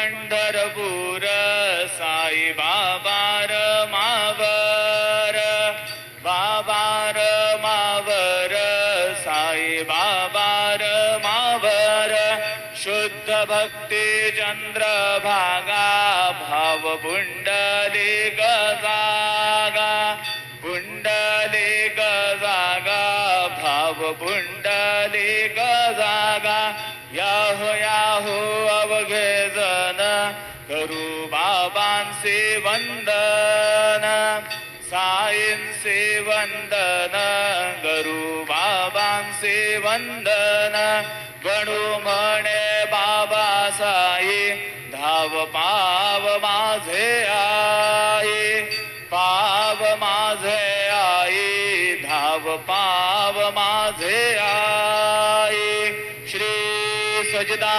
पंढरपूर साई बाबार मावर बाबार मावर साई बाबार मावर शुद्ध भक्ती चंद्रभागा भाव पुंडलिक जागा पुंडलिक जागा भाव पुंडलिक जागा याहो याहो अवघे जन करू बाबांचे वंदन साईंचे वंदन करू बाबांचे वंदन गणू म्हणे बाबा साई धाव पाव माझे आई पाव माझे आई धाव पाव माझे आई श्री सजदा